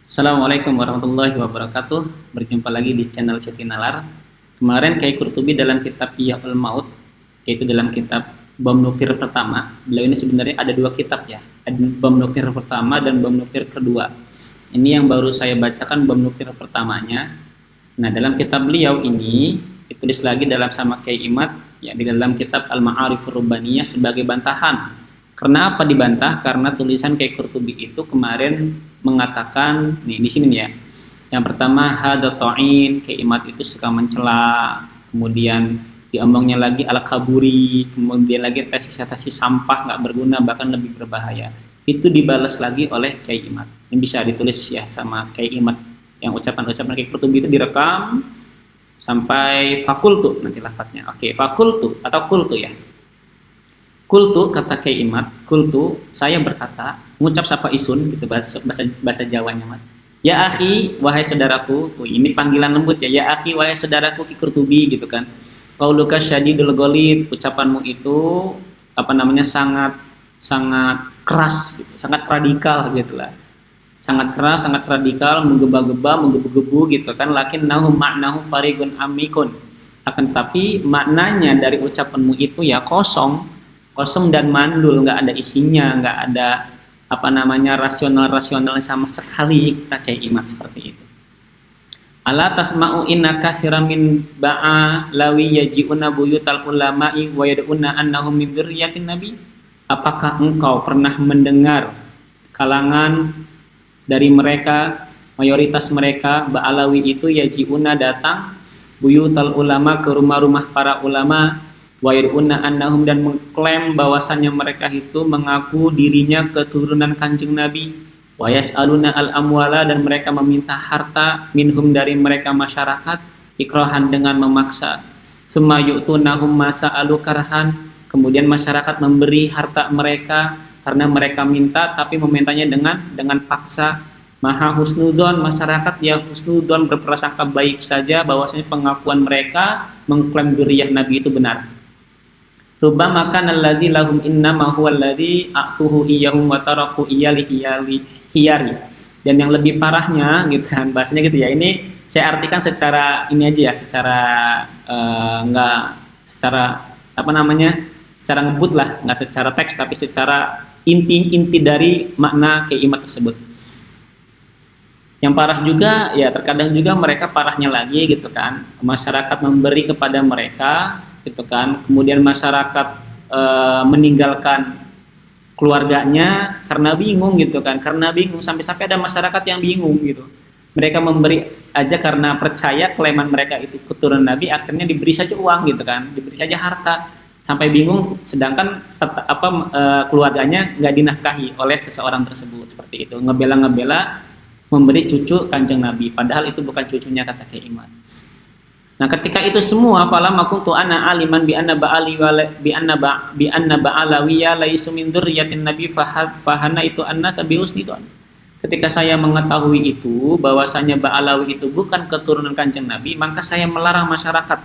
Assalamualaikum warahmatullahi wabarakatuh. Berjumpa lagi di channel Cuti Nalar. Kemarin Kyai Qurtubi dalam kitab Ihya'ul Maut, yaitu dalam kitab Bab Nuktir pertama. Beliau ini sebenarnya ada dua kitab ya, ada Bab Nuktir pertama dan Bab Nuktir kedua. Ini yang baru saya bacakan Bab Nuktir pertamanya. Nah, dalam kitab beliau ini ditulis lagi dalam sama Kyai Imad, ya, di dalam kitab Al-Ma'arifur Rubbaniyah sebagai bantahan. Karena apa dibantah? Karena tulisan Kyai Qurtubi itu kemarin mengatakan, nih di sini nih ya. Yang pertama hada ta'in, Kyai Imad itu suka mencela, kemudian diomongnya lagi al-kaburi, kemudian lagi tesis-tesis sampah nggak berguna bahkan lebih berbahaya. Itu dibalas lagi oleh Kyai Imad. Ini bisa ditulis ya sama Kyai Imad. Yang ucapan-ucapan Kyai Qurtubi itu direkam sampai fakultu nanti lafadznya. Oke, fakultu atau kultu ya. Kultu kata Kyai Imad, kultu saya berkata, ngucap sapa isun gitu bahasa Jawanya, Mat. Ya akhi, wahai saudaraku. Ini panggilan lembut ya. Ya akhi, wahai saudaraku Ki Qurtubi gitu kan. Qauluka syadidul ghalid, ucapanmu itu sangat keras gitu, sangat radikal gitulah. Sangat keras, sangat radikal, menggeba-geba, menggebu-gebu gitu kan. Lakin nahum ma'nahu farigun amikun. Akan tetapi maknanya dari ucapanmu itu ya kosong dan mandul, nggak ada isinya, nggak ada rasional sama sekali, kata Kyai Imad seperti itu. Ala tasma'u inna katsiran min ba'a lawi yaji'una buyutal ulama'i wa yad'una annahum min dzurriyyatin nabi. Apakah engkau pernah mendengar kalangan dari mereka, mayoritas mereka ba'alawi itu yaji'una datang buyutal ulama, ke rumah-rumah para ulama, wa yad'una annahum, dan mengklaim bahwasannya mereka itu mengaku dirinya keturunan Kanjeng Nabi, wa yas'aluna al-amwala, dan mereka meminta harta minhum dari mereka masyarakat, ikrahan dengan memaksa, summa yu'tunahum masa'alu karhan, kemudian masyarakat memberi harta mereka karena mereka minta, tapi memintanya dengan paksa. Maha husnudon, masyarakat ya husnudon, berprasangka baik saja bahwasanya pengakuan mereka mengklaim dzurriyyah Nabi itu benar. Rubbama kana alladzi lahum innama huwa alladzi a'tuhu iyyahum wa taraku hiyari. Dan yang lebih parahnya gitu kan, bahasanya gitu ya. Ini saya artikan secara ini aja ya, secara enggak secara secara ngebut lah, enggak secara teks tapi secara inti dari makna Kyai Imad tersebut. Yang parah juga ya, terkadang juga mereka parahnya lagi gitu kan, masyarakat memberi kepada mereka gitu kan, kemudian masyarakat meninggalkan keluarganya karena bingung gitu kan, sampai ada masyarakat yang bingung gitu, mereka memberi aja karena percaya kelaiman mereka itu keturunan Nabi, akhirnya diberi saja uang gitu kan, diberi saja harta sampai bingung, sedangkan keluarganya nggak dinafkahi oleh seseorang tersebut, seperti itu, ngebela memberi cucu Kanjeng Nabi, padahal itu bukan cucunya, kata Kyai Imad. Nah, ketika itu semua, falamma kuntu ana aliman bi anna ba'alawiyya laisu min dzurriyyatin nabi fahana itu annas bi husni itu. Ketika saya mengetahui itu bahwasanya Ba'alawi itu bukan keturunan Kanjeng Nabi, maka saya melarang masyarakat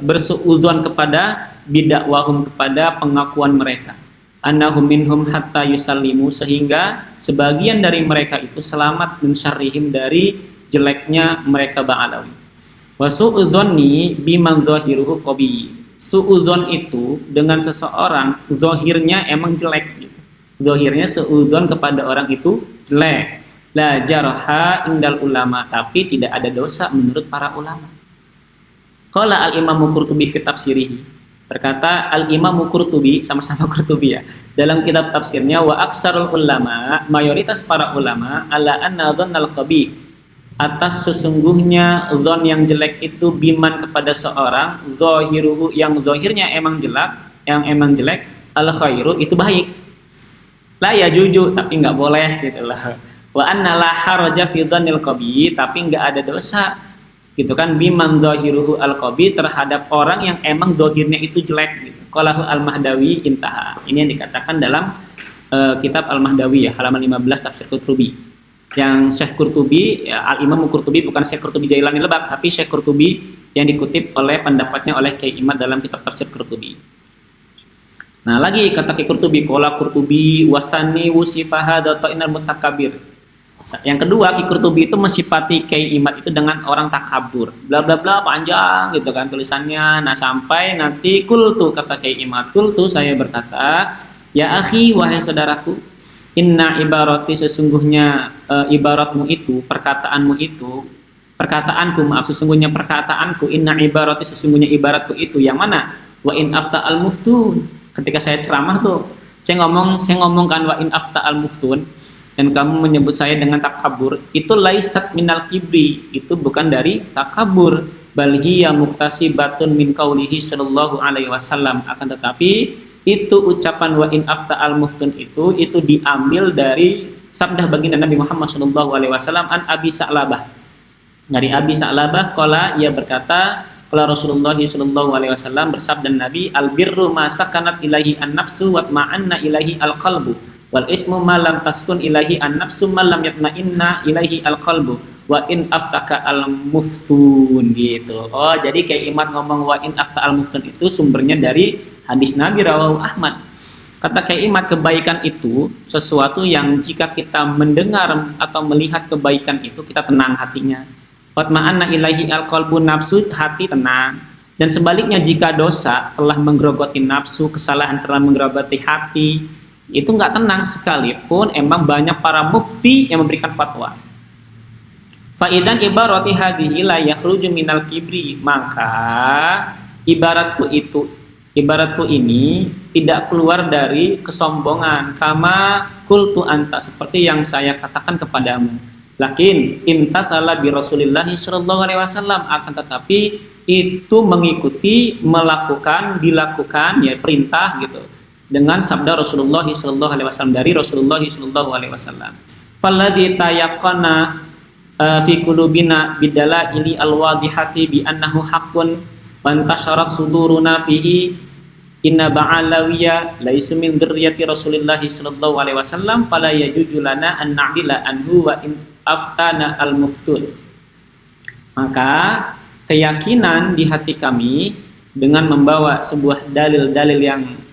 bersuudzon kepada bidakwahum, kepada pengakuan mereka. Annahum minhum hatta yusallimu, sehingga sebagian dari mereka itu selamat min syarrihim, dari jeleknya mereka Ba'alawi. Wa su'udzonni biman dhahiruhu qabi. Su'udzon itu dengan seseorang zahirnya emang jelek gitu. Zahirnya su'udzon kepada orang itu jelek. La jarha indal ulama, tapi tidak ada dosa menurut para ulama. Qala al-Imam Qurtubi fi tafsirihi. Berkata al-Imam Qurtubi, sama-sama Qurtubi ya, dalam kitab tafsirnya, wa aksarul ulama, mayoritas para ulama, ala anna dhannal qabih, atas sesungguhnya zon yang jelek itu biman kepada seorang, zahiruhu, yang zahirnya emang jelek, al khairu itu baik, la ya juju, tapi nggak boleh gitu lah. Wa anna la haraja fi dhannil qabi, tapi nggak ada dosa gitu kan, biman zahiruhu al qabi, terhadap orang yang emang zahirnya itu jelek gitu. Qalahu al Mahdawi intaha. Ini yang dikatakan dalam kitab al Mahdawi ya, halaman 15 tafsir Qurtubi. Yang Syekh Qurtubi ya, Al-Imam Qurtubi, bukan Syekh Qurtubi Jailani Lebak, tapi Syekh Qurtubi yang dikutip oleh pendapatnya oleh Kyai Imad dalam kitab tafsir Qurtubi. Nah, lagi kata Kyai Qurtubi, qala Qurtubi wasani wusifaha data'inal mutakabir. Yang kedua, Ki Qurtubi itu mensifati Kiai Imad itu dengan orang takabur, bla bla bla, panjang gitu kan tulisannya. Nah, sampai nanti kultu, kata Kiai Imad, kultu, saya berkata, ya akhi, wahai saudaraku, inna ibarati, sesungguhnya ibaratmu itu, perkataanku, maaf, sesungguhnya perkataanku, inna ibarati, sesungguhnya ibaratku itu yang mana? Wa in afta al muftun. Ketika saya ceramah tuh, saya ngomongkan wa in afta al muftun, dan kamu menyebut saya dengan takabur, itu laisat minal kibri, itu bukan dari takabur, bal hiya muktasibatun min qaulihi sallallahu alaihi wasallam, akan tetapi itu ucapan wa in afta al muftun itu diambil dari sabda baginda Nabi Muhammad sallallahu alaihi wasallam an Abi Sa'labah. Dari Abi Sa'labah qala, ia berkata, qala Rasulullah sallallahu alaihi wasallam, bersabda Nabi, al birru ma sakanat ilahi an nafsu wa ma'anna ilahi al qalbu, wal ismu ma lam taskun ilahi an nafsu ma lam yatma'inna ilahi al qalbu wa in aftaka al muftun, gitu. Oh, jadi kayak Imad ngomong wa in afta al muftun itu sumbernya dari hadis Nabi rawahu Ahmad. Kata kayak Imad, kebaikan itu sesuatu yang jika kita mendengar atau melihat kebaikan itu kita tenang hatinya. Wa ma'anna ilahi al qalbu, nafsu, hati tenang. Dan sebaliknya, jika dosa telah menggerogoti nafsu, kesalahan telah menggerogoti hati, itu nggak tenang, sekalipun emang banyak para mufti yang memberikan fatwa. Faidan ibarati hadhihi la yakhruju minal kibri, maka ibaratku ini tidak keluar dari kesombongan. Kama qultu anta, seperti yang saya katakan kepadamu. Lakin imtasala bi Rasulillah sallallahu alaihi wasallam, akan tetapi itu mengikuti, dilakukan ya, perintah gitu, dengan sabda Rasulullah sallallahu alaihi wasallam, dari Rasulullah sallallahu alaihi wasallam. Falladzi tayaqqana fi qulubina bidalaili alwadihati bi annahu haqqun wa antasharat suduruna fihi inna ba'alawiyya laysa min dzurriyyati Rasulillah sallallahu alaihi wasallam fala yajuzu lana an na'dila anhu wa in aftana al-muftun. Maka keyakinan di hati kami dengan membawa sebuah dalil-dalil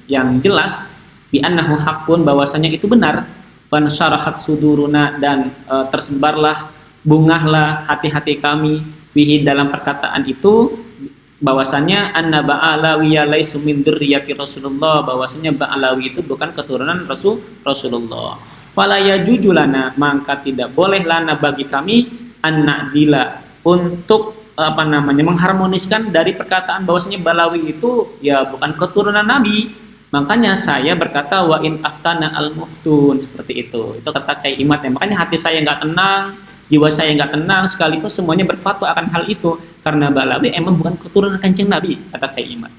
yang jelas, bi annahu haqqun, bahwasanya itu benar, wan syarahat suduruna, dan tersebarlah, bungahlah hati-hati kami, bihi, dalam perkataan itu, bahwasanya anna ba'alawi laysa min dzurriyyati Rasulullah, bahwasanya Ba'alawi itu bukan keturunan Rasulullah. Fala yajuzu lana, maka tidak boleh lana bagi kami, an-na'dila, untuk mengharmoniskan dari perkataan bahwasanya Ba'alawi itu ya bukan keturunan Nabi. Makanya saya berkata wa in aftana al muftun, seperti itu. Itu kata kayak Imad ya. Makanya hati saya nggak tenang, jiwa saya nggak tenang, sekalipun semuanya berfatwa akan hal itu, karena Ba'alawi emang bukan keturunan Kanjeng Nabi, kata kayak Imad.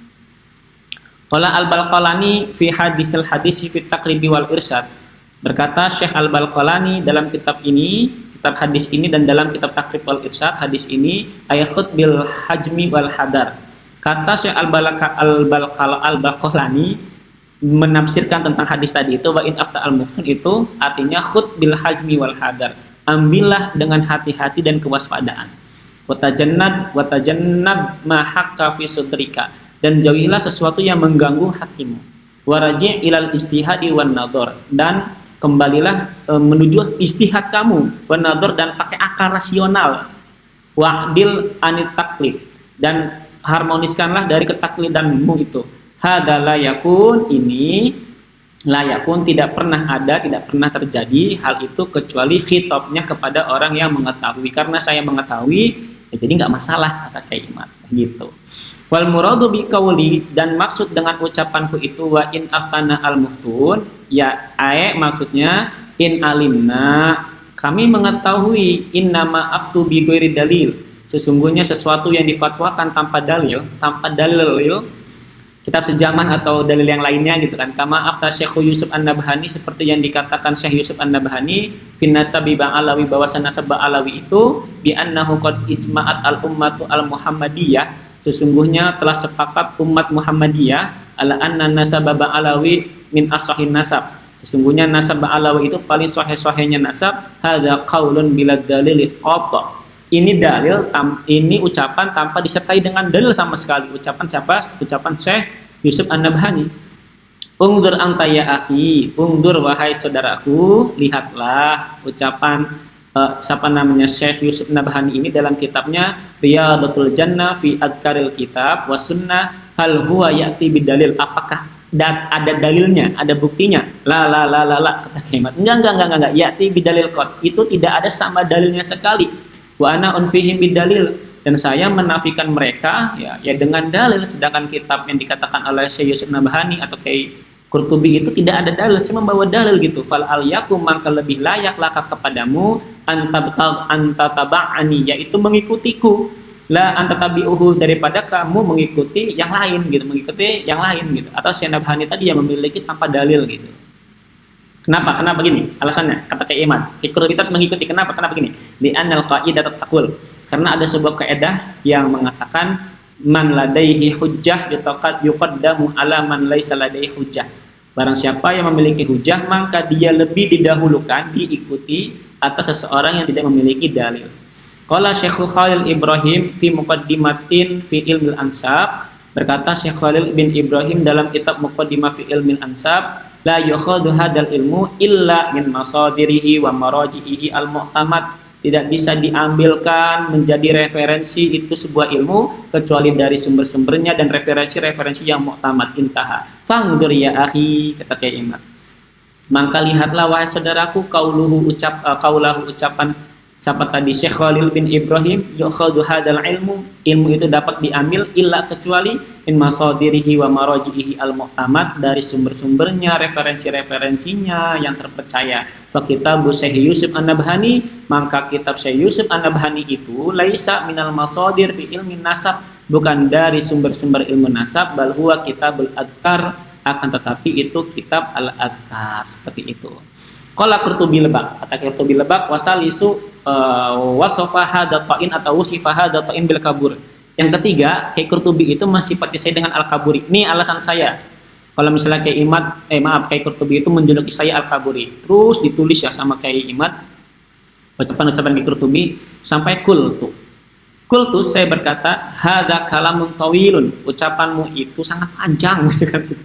Qala al-Balqalani fi haditsil hadis fi taqribi wal irsyad. Berkata Syekh al-Balqalani dalam kitab hadis ini dan dalam kitab Taqrib wal Irsyad, hadis ini ayakhut bil hajmi wal hadar. Kata Syekh al-Balqalani menafsirkan tentang hadis tadi itu, wa in afta al muftun itu artinya khut bil hajmi wal hadar, ambillah dengan hati-hati dan kewaspadaan. Watajannab ma haqqa fi sudrika, dan jauhilah sesuatu yang mengganggu hatimu. Waraji' ilal istihadi wan nadhar, dan kembalilah menuju istihad kamu, wan nadhar, dan pakai akal rasional. Wa'dil anit taklid, dan harmoniskanlah dari ketaklidanmu itu. Hadza la yakun, ini la yakun, tidak pernah ada, tidak pernah terjadi hal itu kecuali khitabnya kepada orang yang mengetahui. Karena saya mengetahui, ya jadi nggak masalah, kata Kiai Imad gitu. Wal muradu bi qauli, dan maksud dengan ucapanku itu wa in aftana al muftun, ya maksudnya in alimna, kami mengetahui, innama aftu bi ghairi dalil, sesungguhnya sesuatu yang difatwakan tanpa dalil kitab sejaman atau dalil yang lainnya gitu kan. Kama afta Syekh Yusuf An-Nabhani, seperti yang dikatakan Syekh Yusuf An-Nabhani fi nasabi Ba'alawi, bahwasan nasab Ba'alawi itu bi annahu qad ijma'at al-ummatu al-muhammadiyah, sesungguhnya telah sepakat umat Muhammadiyah ala anna nasab Ba'alawi min ashahin nasab, sesungguhnya nasab Ba'alawi itu paling sahih-sahihnya nasab. Hadza qaulun bila dalil qata, ini dalil, ini ucapan tanpa disertai dengan dalil sama sekali. Ucapan siapa? Ucapan Syekh Yusuf An-Nabhani. Ungdur anta ya akhi, ungdur wahai saudaraku, lihatlah ucapan siapa namanya Syekh Yusuf Nabhani ini dalam kitabnya Riyadatul Jannah fi Adkaril Kitab wa Sunnah hal huwa ya'ti bidalil, apakah ada dalilnya, ada buktinya? La kata Kimat. Enggak. Ya'ti bidalil qat. Itu tidak ada sama dalilnya sekali. Wa ana unfihim bidalil, dan saya menafikan mereka ya dengan dalil, sedangkan kitab yang dikatakan oleh Syekh Yusuf Nabhani atau Kiai Qurtubi itu tidak ada dalil, cuma membawa dalil gitu. Fal al yakum, maka lebih layak laka kepadamu anta taba'ani, yaitu mengikutiku, la anta tabi'uhu, daripada kamu mengikuti yang lain gitu, atau Syekh Nabhani tadi yang memiliki tanpa dalil gitu. Kenapa gini alasannya? Kata Kiai Imad, kita mengikuti kenapa gini? Li anal qaidah taqul, karena ada sebuah kaidah yang mengatakan man ladaihi hujjah yuqaddamu ala man laisa ladaihi hujjah. Barang siapa yang memiliki hujjah, maka dia lebih didahulukan, diikuti atas seseorang yang tidak memiliki dalil. Qala Syekh Khalil Ibrahim fi muqaddimatin fi ilmil ansab, berkata Syekh Khalil bin Ibrahim dalam kitab Muqaddimah fi ilmil ansab, la yukhadhu hadal ilmu illa min masadirihi wa maraji'ihi al-mu'tamad, tidak bisa diambilkan menjadi referensi itu sebuah ilmu kecuali dari sumber-sumbernya dan referensi-referensi yang mu'tamad. Intaha. Fangdur ya akhi, kata Kiai Imad. Maka lihatlah wahai saudaraku, kaulahu ucapan siapa tadi Syekh Khalil bin Ibrahim, yukhadhu hadal ilmu itu dapat diambil illa kecuali in masadirihi wa maraji'ihi al-mu'tamad, dari sumber-sumbernya, referensi-referensinya yang terpercaya. Fa kitab Syekh Yusuf An-Nabhani, maka kitab Syekh Yusuf An-Nabhani itu laisa minal masadir fi ilmin nasab, bukan dari sumber-sumber ilmu nasab, bal huwa kitabul adkar, akan tetapi itu kitab al-adkar, seperti itu. Qala Qurtubi Lebak, kata Qurtubi Lebak, wasalisu wasofa hadatain atau wasifa hadatain bil kabur. Yang ketiga, Kiai Qurtubi itu masih pakai saya dengan al-kaburi. Ini alasan saya. Kalau misalnya Kiai Qurtubi itu menjuluki saya al-kaburi, terus ditulis ya sama Kiai Imad ucapan-ucapan Kiai Qurtubi sampai kultu, saya berkata, hadza kalamun tawilun, ucapanmu itu sangat panjang gitu.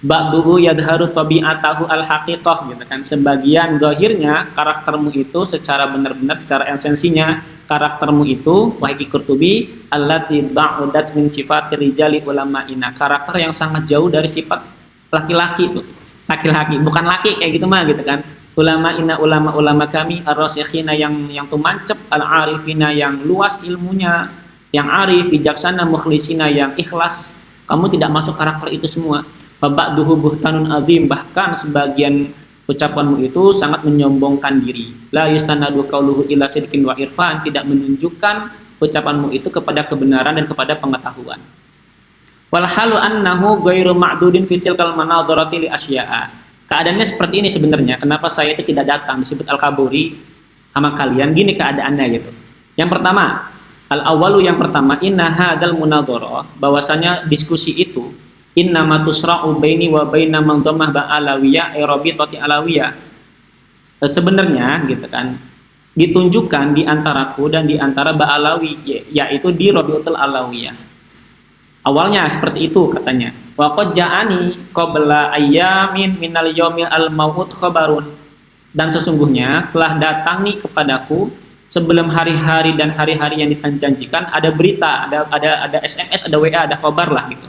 Ba'duhu yadharu tabi'atahu al-haqiqah, gitu kan. Sebagian zahirnya karaktermu itu secara benar-benar, secara esensinya karaktermu itu wahai Qurtubi allati ba'udat min sifati rijali ulama'ina, karakter yang sangat jauh dari sifat laki-laki itu. Laki-laki, bukan laki kayak gitu mah gitu kan. Ulama'ina, ulama-ulama kami ar-rasikhina yang tumancep, al-arifina yang luas ilmunya, yang arif, bijaksana, mukhlisina yang ikhlas. Kamu tidak masuk karakter itu semua. Ba'duhu buhtanun azim, bahkan sebagian ucapanmu itu sangat menyombongkan diri. La yustanadu qauluhu ila sidqin wa irfan, tidak menunjukkan ucapanmu itu kepada kebenaran dan kepada pengetahuan. Wal halu annahu ghairu ma'dudin fi tilkal manadharati li asya'a. Keadaannya seperti ini sebenarnya. Kenapa saya itu tidak datang disebut al-kaburi sama kalian? Gini keadaannya gitu. Yang pertama, al-awwalu, yang pertama, inna hadzal munadharah, bahwasanya diskusi itu innama tusra'u baini wa baina man dhammah ba'alawiyah rabitati alawiyah. Sebenarnya gitu kan, ditunjukkan di antaraku dan di antara Ba'alawi, yaitu di Rabi'atul Alawiyah. Awalnya seperti itu katanya. Wa qad ja'ani qabla ayyamin minal yaumil al-maut khabarun, dan sesungguhnya telah datang nih kepadaku sebelum hari-hari dan hari-hari yang dijanjikan ada berita, ada SMS, ada WA, ada kabar lah gitu.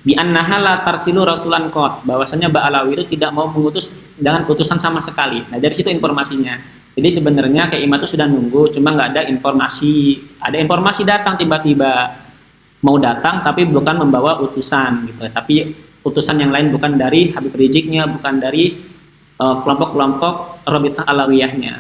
Bi annaha la tarsilu rasulan qat, bahwasanya Ba'alawi itu tidak mau mengutus dengan utusan sama sekali. Nah, dari situ informasinya. Jadi sebenarnya Kiai Imad itu sudah nunggu, cuma nggak ada informasi. Ada informasi datang tiba-tiba mau datang tapi bukan membawa utusan gitu. Tapi utusan yang lain bukan dari Habib Riziknya, bukan dari kelompok-kelompok Rabithah Alawiyahnya.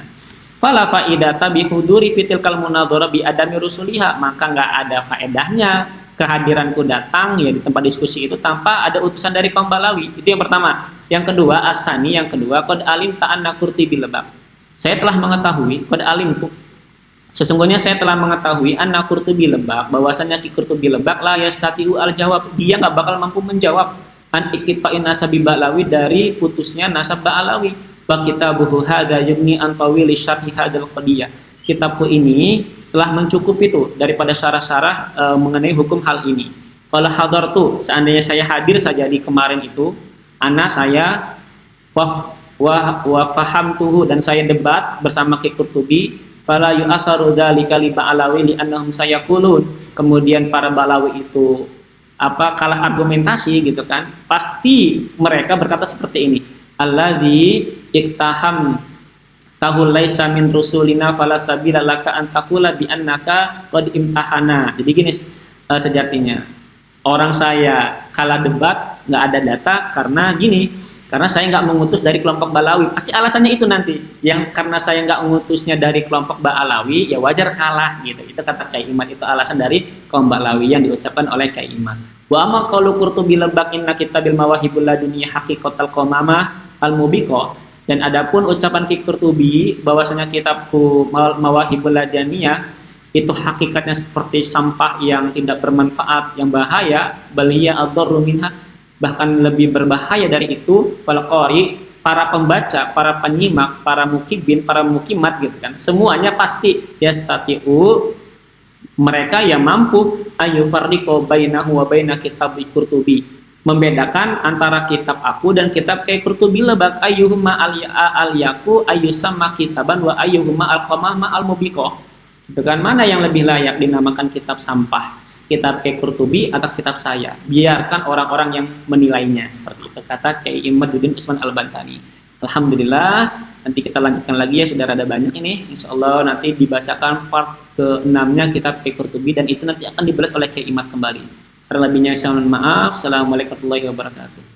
Fala faidata bi huduri fitil kal munadharah bi adami rusuliha, maka nggak ada faedahnya kehadiranku datang ya di tempat diskusi itu tanpa ada utusan dari kaum Ba'alawi. Itu yang pertama. Yang kedua, asani, yang kedua, qad alim ta'anna Qurtubi Lebak. Saya telah mengetahui, qad alimku, sesungguhnya saya telah mengetahui anna Qurtubi Lebak, bahwasanya Ki Qurtubi Lebak la yastati'u al-jawab, dia enggak bakal mampu menjawab an iktifa'in nasabi Ba'alawi, dari putusnya nasab Ba'alawi. Wa kitabuhu hadza yugni an tawili syarhi hadzal qadiyah. Kitabku ini telah mencukupi itu daripada syarah-syarah mengenai hukum hal ini. Kalau hadartu, seandainya saya hadir saja di kemarin itu, saya wa fahamtuhu, dan saya debat bersama Ki Qurtubi, fala yu'atharu dzalika li ba'alawi li annahum sayaqulun. Kemudian para Balawi itu kalah argumentasi gitu kan, pasti mereka berkata seperti ini, alladzi iktaham tahul laisa min rusulina fala sabila laka an taqula bi annaka qad imtahana. Jadi gini sejatinya, orang saya kalah debat nggak ada data karena gini, karena saya nggak mengutus dari kelompok Balawi. Pasti alasannya itu nanti, yang karena saya nggak mengutusnya dari kelompok Balawi ya wajar kalah gitu. Itu kata Kyai Imad, itu alasan dari kaum Balawi yang diucapkan oleh Kyai Imad. Wa amma qaulu Qurtubi lebak inna kitabil mawahibul laduniyah haqiqatal qamamah al-mubiqah. Dan adapun ucapan Ki Qurtubi bahwasanya kitabku mawahibul laduniyah itu hakikatnya seperti sampah yang tidak bermanfaat, yang bahaya, balia ad-darru minha, bahkan lebih berbahaya dari itu. Fal qari, para pembaca, para penyimak, para mukibin, para mukimat gitu kan, semuanya pasti yastati'u, mereka yang mampu ayu farriqo bainahu wa baina kitab Qurtubi, membedakan antara kitab aku dan kitab Kyai Qurtubi lebak, ayyuhuma al-yaku ayyusamma kitaban wa ayyuhuma al-qamama al-mubiqah. Itu kan, mana yang lebih layak dinamakan kitab sampah, kitab Kyai Qurtubi atau kitab saya? Biarkan orang-orang yang menilainya, seperti itu kata Kyai Imaduddin Usman Al-Bantani. Alhamdulillah, nanti kita lanjutkan lagi ya, sudah rada banyak ini. Insya Allah nanti dibacakan part ke-6-nya kitab Kyai Qurtubi, dan itu nanti akan dibalas oleh Kyai Imad kembali. Terlebihnya saya mohon maaf. Assalamualaikum warahmatullahi wabarakatuh.